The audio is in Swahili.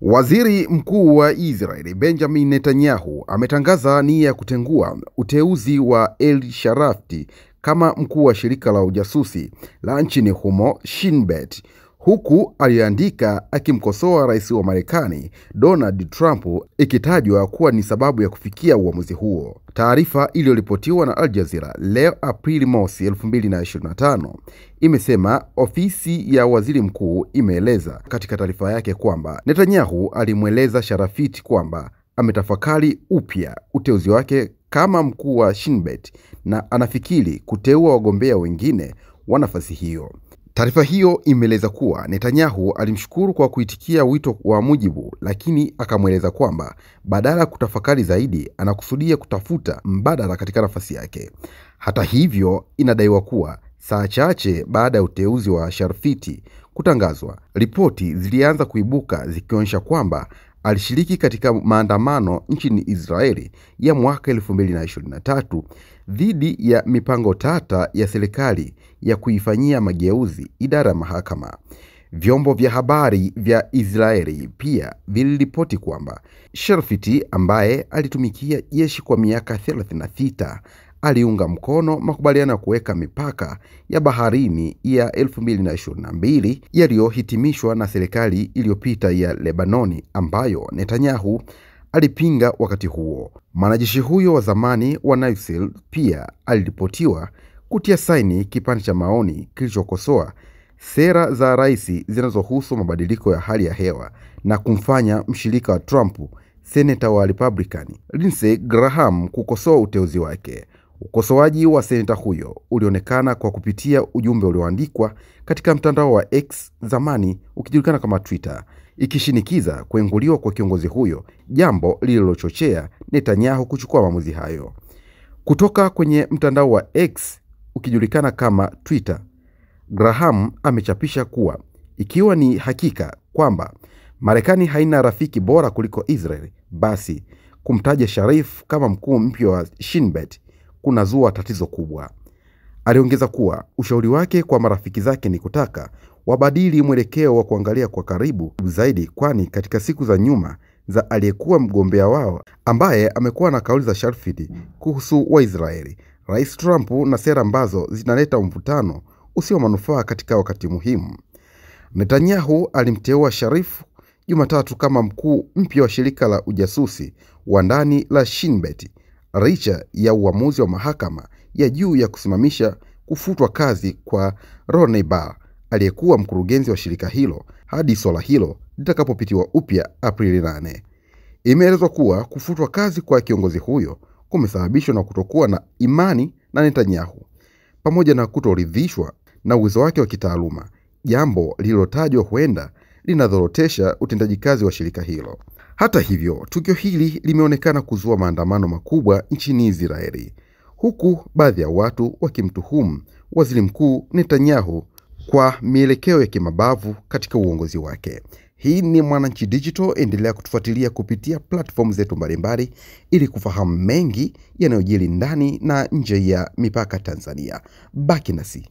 Waziri Mkuu wa Israeli Benjamin Netanyahu ametangaza nia ya kutengua uteuzi wa El Sharafti kama mkuu wa shirika la ujasusi la nchini humo Shin Bet, huku aliandika akimkosoa rais wa Marekani Donald Trump, ikitajwa kuwa ni sababu ya kufikia uamuzi huo. Taarifa iliyoripotiwa na Al Jazeera leo Aprili mosi 2025 imesema ofisi ya waziri mkuu imeeleza katika taarifa yake kwamba Netanyahu alimweleza Sharafti kwamba ametafakari upya uteuzi wake kama mkuu wa Shin Bet na anafikiri kuteua wagombea wengine wa nafasi hiyo. Taarifa hiyo imeeleza kuwa Netanyahu alimshukuru kwa kuitikia wito wa mujibu, lakini akamweleza kwamba badala ya kutafakari zaidi anakusudia kutafuta mbadala katika nafasi yake. Hata hivyo, inadaiwa kuwa saa chache baada ya uteuzi wa Sharafti kutangazwa, ripoti zilianza kuibuka zikionyesha kwamba alishiriki katika maandamano nchini Israeli ya mwaka 2023 dhidi ya mipango tata ya serikali ya kuifanyia mageuzi idara ya mahakama. Vyombo vya habari vya Israeli pia viliripoti kwamba Sharafti, ambaye alitumikia jeshi kwa miaka 36, aliunga mkono makubaliano ya kuweka mipaka ya baharini ya 2022 yaliyohitimishwa na serikali iliyopita ya Lebanoni, ambayo Netanyahu alipinga wakati huo. Mwanajeshi huyo wa zamani wa Nassir pia aliripotiwa kutia saini kipande cha maoni kilichokosoa sera za rais zinazohusu mabadiliko ya hali ya hewa na kumfanya mshirika wa Trump, seneta wa Republican Lindsey Graham, kukosoa uteuzi wake. Ukosoaji wa seneta huyo ulionekana kwa kupitia ujumbe ulioandikwa katika mtandao wa X, zamani ukijulikana kama Twitter, ikishinikiza kuenguliwa kwa kiongozi huyo, jambo lililochochea Netanyahu kuchukua maamuzi hayo. Kutoka kwenye mtandao wa X ukijulikana kama Twitter, Graham amechapisha kuwa ikiwa ni hakika kwamba Marekani haina rafiki bora kuliko Israeli, basi kumtaja Sharif kama mkuu mpya wa Shin Bet kunazua tatizo kubwa. Aliongeza kuwa ushauri wake kwa marafiki zake ni kutaka wabadili mwelekeo wa kuangalia kwa karibu zaidi, kwani katika siku za nyuma za aliyekuwa mgombea wao ambaye amekuwa na kauli za Sharafti kuhusu Waisraeli, Rais Trump, na sera ambazo zinaleta mvutano usio manufaa katika wakati muhimu. Netanyahu alimteua Sharif Jumatatu kama mkuu mpya wa shirika la ujasusi wa ndani la Shin Bet, licha ya uamuzi wa mahakama ya juu ya kusimamisha kufutwa kazi kwa Ronnie Bar, aliyekuwa mkurugenzi wa shirika hilo, hadi swala hilo litakapopitiwa upya Aprili 8. Imeelezwa kuwa kufutwa kazi kwa kiongozi huyo kumesababishwa na kutokuwa na imani na Netanyahu pamoja na kutoridhishwa na uwezo wake wa kitaaluma, jambo lililotajwa huenda linadhorotesha utendaji kazi wa shirika hilo. Hata hivyo, tukio hili limeonekana kuzua maandamano makubwa nchini Israeli, huku baadhi ya watu wakimtuhumu waziri mkuu Netanyahu kwa mielekeo ya kimabavu katika uongozi wake. Hii ni Mwananchi Digital, endelea kutufuatilia kupitia platform zetu mbalimbali ili kufahamu mengi yanayojiri ndani na nje ya mipaka Tanzania. Baki nasi.